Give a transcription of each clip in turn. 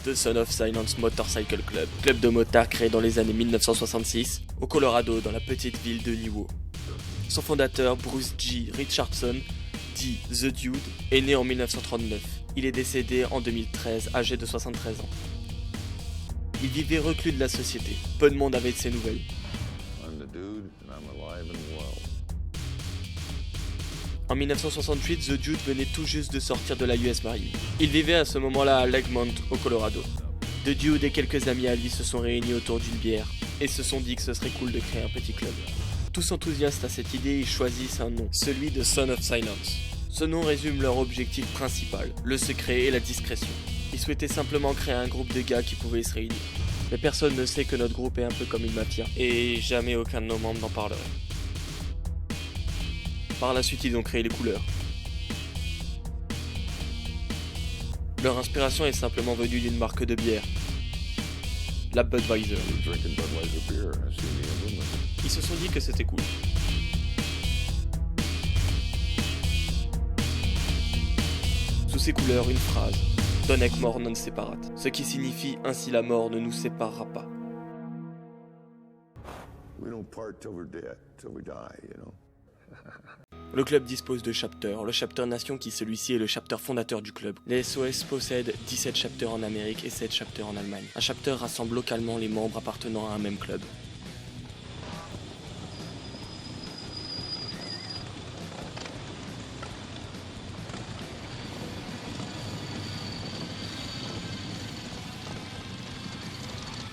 The Son of Silence Motorcycle Club, club de motards créé dans les années 1966 au Colorado dans la petite ville de Nuwo. Son fondateur, Bruce G. Richardson, dit The Dude, est né en 1939. Il est décédé en 2013, âgé de 73 ans. Il vivait reclus de la société. Peu de monde avait de ses nouvelles. En 1968, The Dude venait tout juste de sortir de la US Marine. Il vivait à ce moment-là à Legmont, au Colorado. The Dude et quelques amis à lui se sont réunis autour d'une bière et se sont dit que ce serait cool de créer un petit club. Tous enthousiastes à cette idée, ils choisissent un nom, celui de Son of Silence. Ce nom résume leur objectif principal, le secret et la discrétion. Ils souhaitaient simplement créer un groupe de gars qui pouvaient se réunir. Mais personne ne sait que notre groupe est un peu comme une mafia, et jamais aucun de nos membres n'en parlerait. Par la suite, ils ont créé les couleurs. Leur inspiration est simplement venue d'une marque de bière, la Budweiser. Ils se sont dit que c'était cool. Sous ces couleurs, une phrase, Donec mort non separat, ce qui signifie ainsi la mort ne nous séparera pas. Le club dispose de chapters, le chapter nation qui celui-ci est le chapter fondateur du club. Les SOS possèdent 17 chapters en Amérique et 7 chapters en Allemagne. Un chapter rassemble localement les membres appartenant à un même club.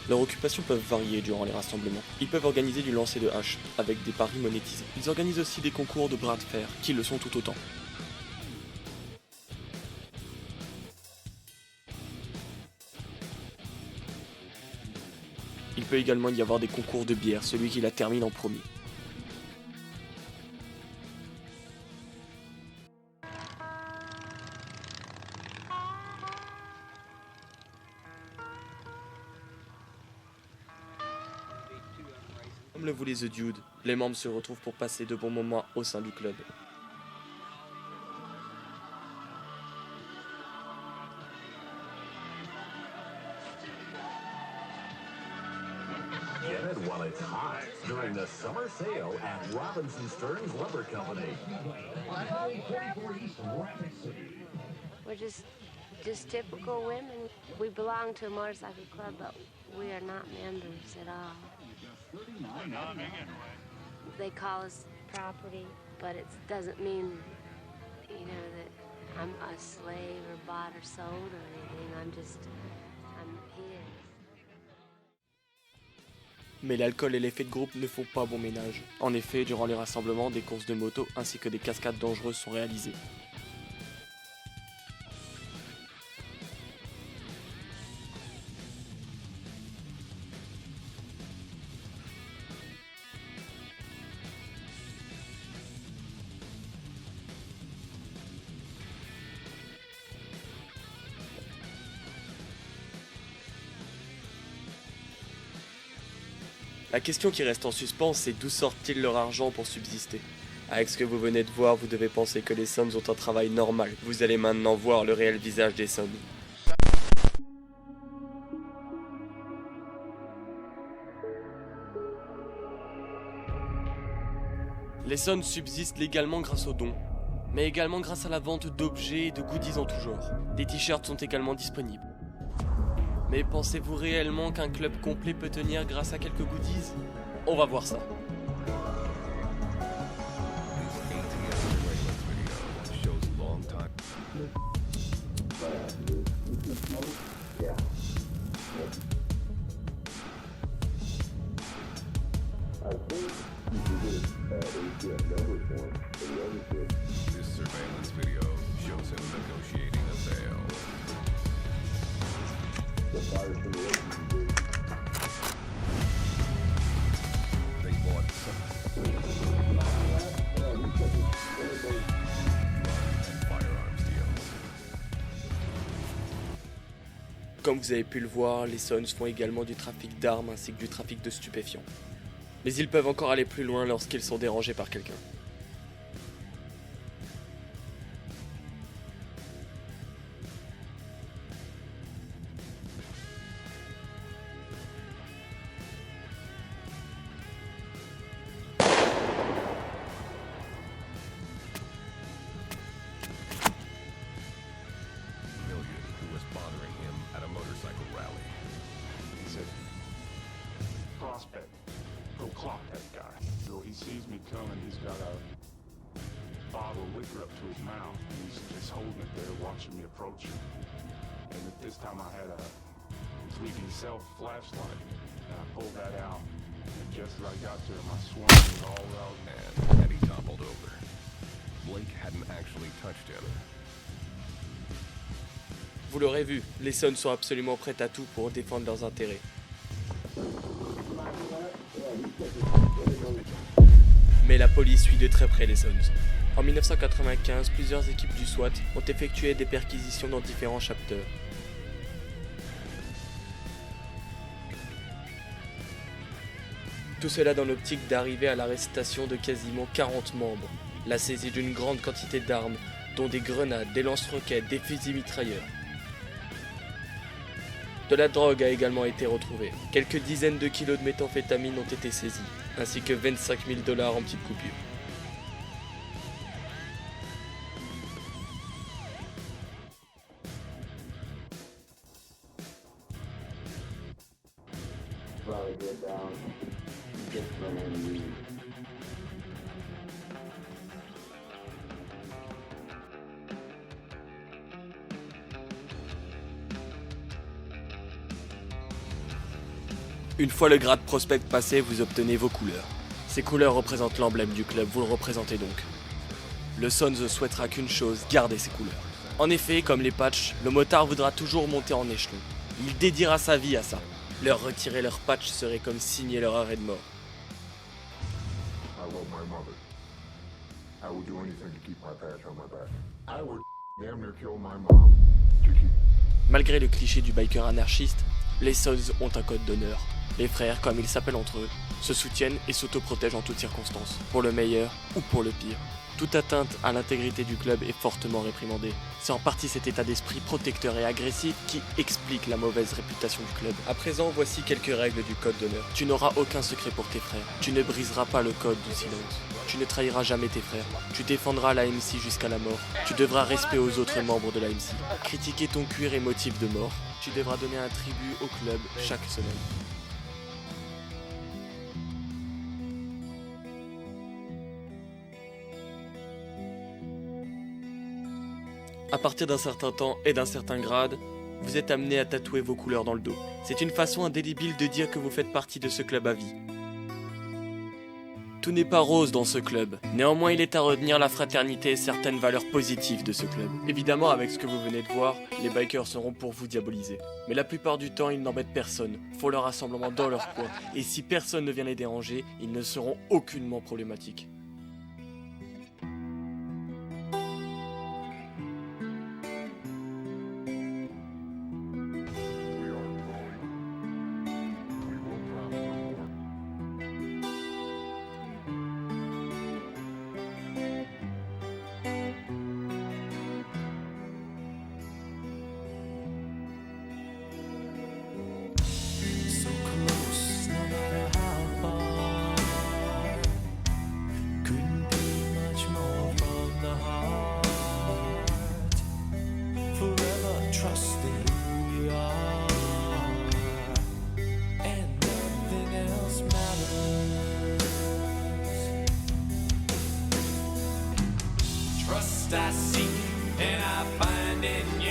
Leurs occupations peuvent varier durant les rassemblements. Ils peuvent organiser du lancer de haches, avec des paris monétisés. Ils organisent aussi des concours de bras de fer, qui le sont tout autant. Il peut également y avoir des concours de bière, celui qui la termine en premier. Comme le voulait The Dude, les membres se retrouvent pour passer de bons moments au sein du club. Get it while it's hot during the summer sale at Robinson Stearns Lumber Company. We're just typical women. We belong to a motorcycle club, but we are not members at all. They call us property, but it doesn't mean, that I'm a slave or bought or sold or anything. I'm his. Mais l'alcool et l'effet de groupe ne font pas bon ménage. En effet, durant les rassemblements, des courses de moto ainsi que des cascades dangereuses sont réalisées. La question qui reste en suspens, c'est d'où sortent-ils leur argent pour subsister? Avec ce que vous venez de voir, vous devez penser que les Sons ont un travail normal. Vous allez maintenant voir le réel visage des Sons. Les Sons subsistent légalement grâce aux dons, mais également grâce à la vente d'objets et de goodies en tout genre. Des t-shirts sont également disponibles. Mais pensez-vous réellement qu'un club complet peut tenir grâce à quelques goodies? On va voir ça. This surveillance video shows him negotiating a sale. They bought firearms deals. Comme vous avez pu le voir, les Sons font également du trafic d'armes ainsi que du trafic de stupéfiants. Mais ils peuvent encore aller plus loin lorsqu'ils sont dérangés par quelqu'un. tongue and he's got a bottle of liquor up to his mouth and he's just holding it there watching me approach him. And at this time I had a 3D self flashlight and I pulled that out and just as I got to him I swung it all out. And Eddie toppled over. Blake hadn't actually touched him. Vous l'aurez vu, les Suns sont absolument prêts à tout pour défendre leurs intérêts. Mais la police suit de très près les Suns. En 1995, plusieurs équipes du SWAT ont effectué des perquisitions dans différents chapters. Tout cela dans l'optique d'arriver à l'arrestation de quasiment 40 membres, la saisie d'une grande quantité d'armes, dont des grenades, des lance-roquettes, des fusils mitrailleurs. De la drogue a également été retrouvée. Quelques dizaines de kilos de méthamphétamine ont été saisis, ainsi que 25 000 $ en petites coupures. Une fois le grade prospect passé, vous obtenez vos couleurs. Ces couleurs représentent l'emblème du club, vous le représentez donc. Le Suns ne souhaitera qu'une chose, garder ses couleurs. En effet, comme les patchs, le motard voudra toujours monter en échelon. Il dédiera sa vie à ça. Leur retirer leur patch serait comme signer leur arrêt de mort. I love my mother. I would do anything to keep my patch on my back. I would damn near kill my mom to keep. Malgré le cliché du biker anarchiste, les Suns ont un code d'honneur. Les frères, comme ils s'appellent entre eux, se soutiennent et s'autoprotègent en toutes circonstances, pour le meilleur ou pour le pire. Toute atteinte à l'intégrité du club est fortement réprimandée. C'est en partie cet état d'esprit protecteur et agressif qui explique la mauvaise réputation du club. À présent, voici quelques règles du code d'honneur. Tu n'auras aucun secret pour tes frères. Tu ne briseras pas le code du silence. Tu ne trahiras jamais tes frères. Tu défendras l'AMC jusqu'à la mort. Tu devras respect aux autres membres de l'AMC. Critiquer ton cuir est motif de mort. Tu devras donner un tribut au club chaque semaine. À partir d'un certain temps et d'un certain grade, vous êtes amené à tatouer vos couleurs dans le dos. C'est une façon indélébile de dire que vous faites partie de ce club à vie. Tout n'est pas rose dans ce club. Néanmoins, il est à retenir la fraternité et certaines valeurs positives de ce club. Évidemment, avec ce que vous venez de voir, les bikers seront pour vous diaboliser. Mais la plupart du temps, ils n'embêtent personne, font leur rassemblement dans leur coin. Et si personne ne vient les déranger, ils ne seront aucunement problématiques. Trusting who we are, and nothing else matters. Trust I seek, and I find in you.